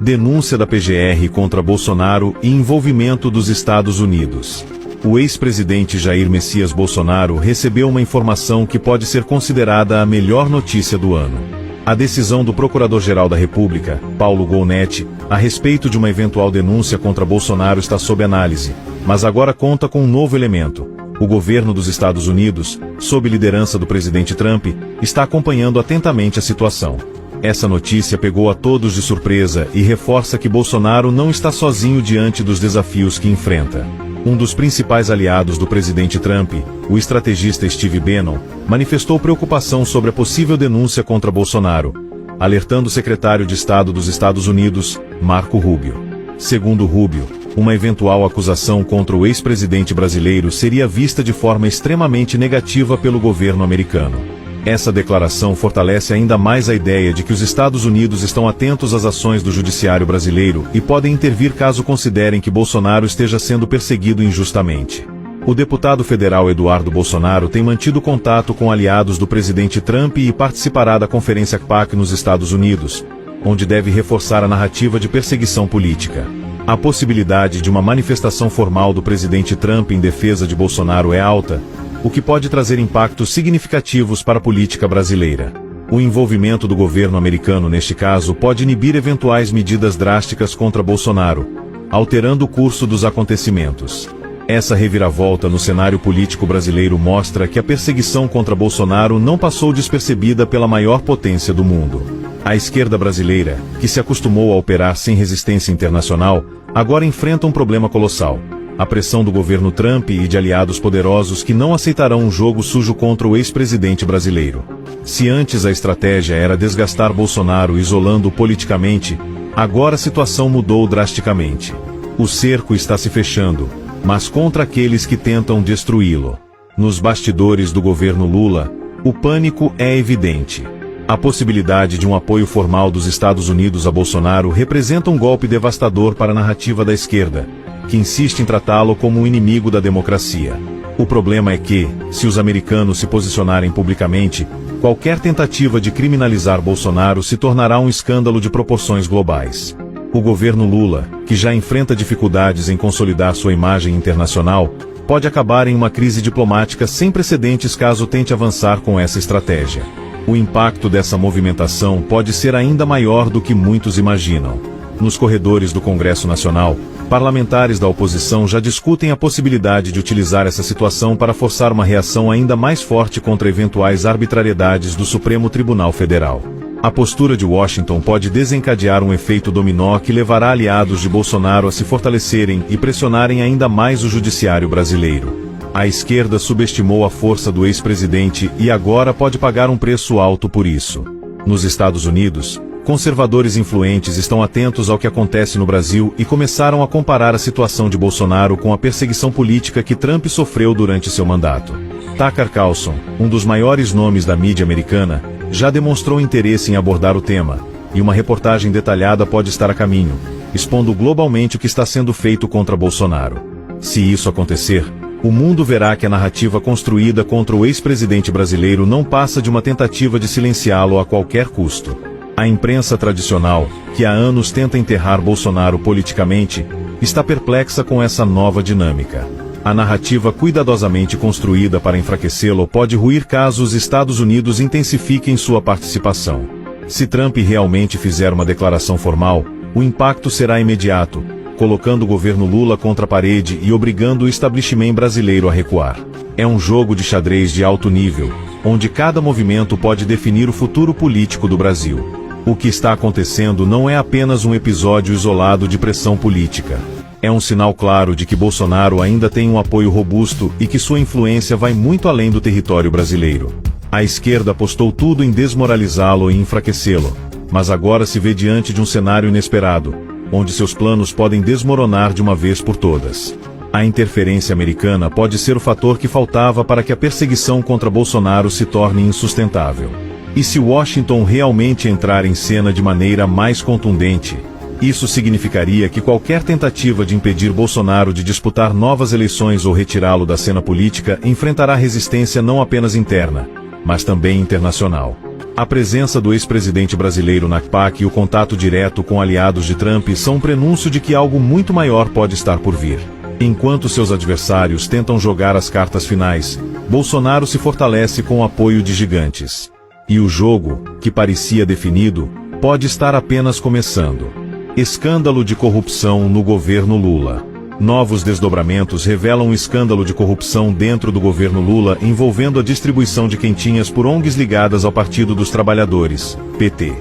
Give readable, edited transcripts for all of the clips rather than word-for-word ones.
Denúncia da PGR contra Bolsonaro e envolvimento dos Estados Unidos. O ex-presidente Jair Messias Bolsonaro recebeu uma informação que pode ser considerada a melhor notícia do ano. A decisão do Procurador-Geral da República, Paulo Golnetti, a respeito de uma eventual denúncia contra Bolsonaro está sob análise, mas agora conta com um novo elemento. O governo dos Estados Unidos, sob liderança do presidente Trump, está acompanhando atentamente a situação. Essa notícia pegou a todos de surpresa e reforça que Bolsonaro não está sozinho diante dos desafios que enfrenta. Um dos principais aliados do presidente Trump, o estrategista Steve Bannon, manifestou preocupação sobre a possível denúncia contra Bolsonaro, alertando o secretário de Estado dos Estados Unidos, Marco Rubio. Segundo Rubio, uma eventual acusação contra o ex-presidente brasileiro seria vista de forma extremamente negativa pelo governo americano. Essa declaração fortalece ainda mais a ideia de que os Estados Unidos estão atentos às ações do judiciário brasileiro e podem intervir caso considerem que Bolsonaro esteja sendo perseguido injustamente. O deputado federal Eduardo Bolsonaro tem mantido contato com aliados do presidente Trump e participará da Conferência PAC nos Estados Unidos, onde deve reforçar a narrativa de perseguição política. A possibilidade de uma manifestação formal do presidente Trump em defesa de Bolsonaro é alta, o que pode trazer impactos significativos para a política brasileira. O envolvimento do governo americano neste caso pode inibir eventuais medidas drásticas contra Bolsonaro, alterando o curso dos acontecimentos. Essa reviravolta no cenário político brasileiro mostra que a perseguição contra Bolsonaro não passou despercebida pela maior potência do mundo. A esquerda brasileira, que se acostumou a operar sem resistência internacional, agora enfrenta um problema colossal: a pressão do governo Trump e de aliados poderosos que não aceitarão um jogo sujo contra o ex-presidente brasileiro. Se antes a estratégia era desgastar Bolsonaro isolando-o politicamente, agora a situação mudou drasticamente. O cerco está se fechando, mas contra aqueles que tentam destruí-lo. Nos bastidores do governo Lula, o pânico é evidente. A possibilidade de um apoio formal dos Estados Unidos a Bolsonaro representa um golpe devastador para a narrativa da esquerda, que insiste em tratá-lo como um inimigo da democracia. O problema é que, se os americanos se posicionarem publicamente, qualquer tentativa de criminalizar Bolsonaro se tornará um escândalo de proporções globais. O governo Lula, que já enfrenta dificuldades em consolidar sua imagem internacional, pode acabar em uma crise diplomática sem precedentes caso tente avançar com essa estratégia. O impacto dessa movimentação pode ser ainda maior do que muitos imaginam. Nos corredores do Congresso Nacional, parlamentares da oposição já discutem a possibilidade de utilizar essa situação para forçar uma reação ainda mais forte contra eventuais arbitrariedades do Supremo Tribunal Federal. A postura de Washington pode desencadear um efeito dominó que levará aliados de Bolsonaro a se fortalecerem e pressionarem ainda mais o judiciário brasileiro. A esquerda subestimou a força do ex-presidente e agora pode pagar um preço alto por isso. Nos Estados Unidos, conservadores influentes estão atentos ao que acontece no Brasil e começaram a comparar a situação de Bolsonaro com a perseguição política que Trump sofreu durante seu mandato. Tucker Carlson, um dos maiores nomes da mídia americana, já demonstrou interesse em abordar o tema, e uma reportagem detalhada pode estar a caminho, expondo globalmente o que está sendo feito contra Bolsonaro. Se isso acontecer, o mundo verá que a narrativa construída contra o ex-presidente brasileiro não passa de uma tentativa de silenciá-lo a qualquer custo. A imprensa tradicional, que há anos tenta enterrar Bolsonaro politicamente, está perplexa com essa nova dinâmica. A narrativa cuidadosamente construída para enfraquecê-lo pode ruir caso os Estados Unidos intensifiquem sua participação. Se Trump realmente fizer uma declaração formal, o impacto será imediato, colocando o governo Lula contra a parede e obrigando o establishment brasileiro a recuar. É um jogo de xadrez de alto nível, onde cada movimento pode definir o futuro político do Brasil. O que está acontecendo não é apenas um episódio isolado de pressão política. É um sinal claro de que Bolsonaro ainda tem um apoio robusto e que sua influência vai muito além do território brasileiro. A esquerda apostou tudo em desmoralizá-lo e enfraquecê-lo, mas agora se vê diante de um cenário inesperado, onde seus planos podem desmoronar de uma vez por todas. A interferência americana pode ser o fator que faltava para que a perseguição contra Bolsonaro se torne insustentável. E se Washington realmente entrar em cena de maneira mais contundente, isso significaria que qualquer tentativa de impedir Bolsonaro de disputar novas eleições ou retirá-lo da cena política enfrentará resistência não apenas interna, mas também internacional. A presença do ex-presidente brasileiro na PAC e o contato direto com aliados de Trump são um prenúncio de que algo muito maior pode estar por vir. Enquanto seus adversários tentam jogar as cartas finais, Bolsonaro se fortalece com o apoio de gigantes. E o jogo, que parecia definido, pode estar apenas começando. Escândalo de corrupção no governo Lula. Novos desdobramentos revelam um escândalo de corrupção dentro do governo Lula envolvendo a distribuição de quentinhas por ONGs ligadas ao Partido dos Trabalhadores, PT.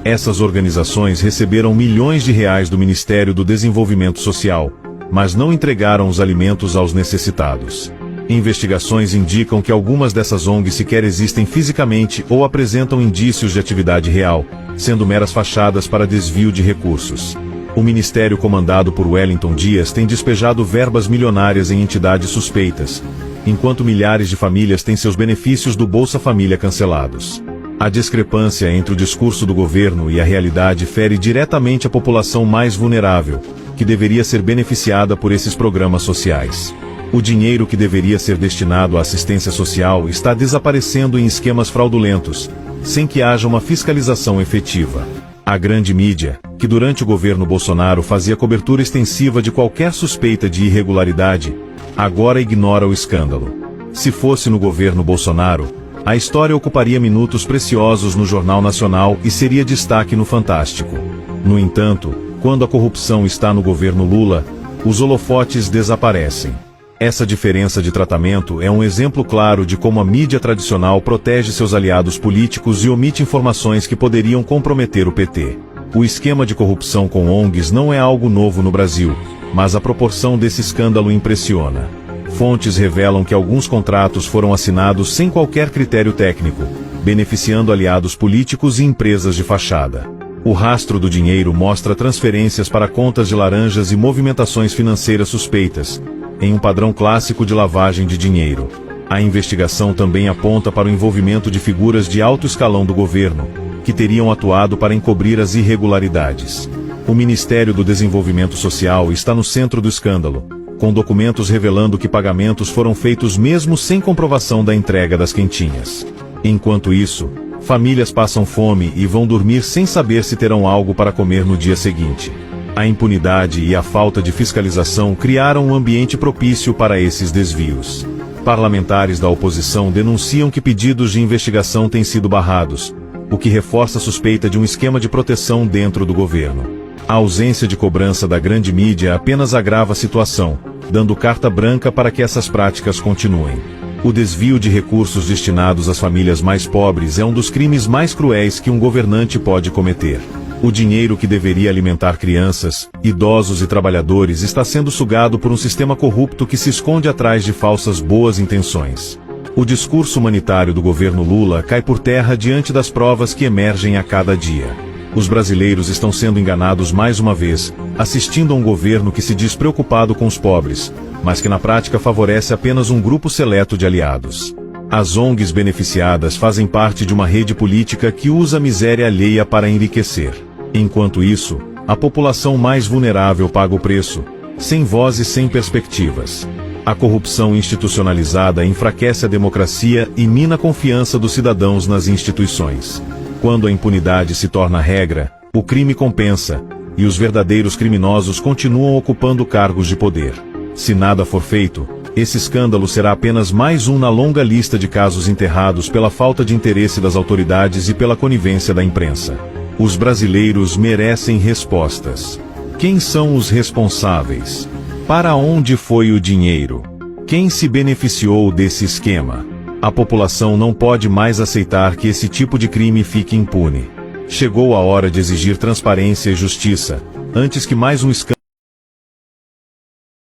Essas organizações receberam milhões de reais do Ministério do Desenvolvimento Social, mas não entregaram os alimentos aos necessitados. Investigações indicam que algumas dessas ONGs sequer existem fisicamente ou apresentam indícios de atividade real, sendo meras fachadas para desvio de recursos. O ministério comandado por Wellington Dias tem despejado verbas milionárias em entidades suspeitas, enquanto milhares de famílias têm seus benefícios do Bolsa Família cancelados. A discrepância entre o discurso do governo e a realidade fere diretamente a população mais vulnerável, que deveria ser beneficiada por esses programas sociais. O dinheiro que deveria ser destinado à assistência social está desaparecendo em esquemas fraudulentos, sem que haja uma fiscalização efetiva. A grande mídia, que durante o governo Bolsonaro fazia cobertura extensiva de qualquer suspeita de irregularidade, agora ignora o escândalo. Se fosse no governo Bolsonaro, a história ocuparia minutos preciosos no Jornal Nacional e seria destaque no Fantástico. No entanto, quando a corrupção está no governo Lula, os holofotes desaparecem. Essa diferença de tratamento é um exemplo claro de como a mídia tradicional protege seus aliados políticos e omite informações que poderiam comprometer o PT. O esquema de corrupção com ONGs não é algo novo no Brasil, mas a proporção desse escândalo impressiona. Fontes revelam que alguns contratos foram assinados sem qualquer critério técnico, beneficiando aliados políticos e empresas de fachada. O rastro do dinheiro mostra transferências para contas de laranjas e movimentações financeiras suspeitas, em um padrão clássico de lavagem de dinheiro. A investigação também aponta para o envolvimento de figuras de alto escalão do governo, que teriam atuado para encobrir as irregularidades. O Ministério do Desenvolvimento Social está no centro do escândalo, com documentos revelando que pagamentos foram feitos mesmo sem comprovação da entrega das quentinhas. Enquanto isso, famílias passam fome e vão dormir sem saber se terão algo para comer no dia seguinte. A impunidade e a falta de fiscalização criaram um ambiente propício para esses desvios. Parlamentares da oposição denunciam que pedidos de investigação têm sido barrados, o que reforça a suspeita de um esquema de proteção dentro do governo. A ausência de cobrança da grande mídia apenas agrava a situação, dando carta branca para que essas práticas continuem. O desvio de recursos destinados às famílias mais pobres é um dos crimes mais cruéis que um governante pode cometer. O dinheiro que deveria alimentar crianças, idosos e trabalhadores está sendo sugado por um sistema corrupto que se esconde atrás de falsas boas intenções. O discurso humanitário do governo Lula cai por terra diante das provas que emergem a cada dia. Os brasileiros estão sendo enganados mais uma vez, assistindo a um governo que se diz preocupado com os pobres, mas que na prática favorece apenas um grupo seleto de aliados. As ONGs beneficiadas fazem parte de uma rede política que usa a miséria alheia para enriquecer. Enquanto isso, a população mais vulnerável paga o preço, sem voz e sem perspectivas. A corrupção institucionalizada enfraquece a democracia e mina a confiança dos cidadãos nas instituições. Quando a impunidade se torna regra, o crime compensa, e os verdadeiros criminosos continuam ocupando cargos de poder. Se nada for feito, esse escândalo será apenas mais um na longa lista de casos enterrados pela falta de interesse das autoridades e pela conivência da imprensa. Os brasileiros merecem respostas. Quem são os responsáveis? Para onde foi o dinheiro? Quem se beneficiou desse esquema? A população não pode mais aceitar que esse tipo de crime fique impune. Chegou a hora de exigir transparência e justiça, antes que mais um escândalo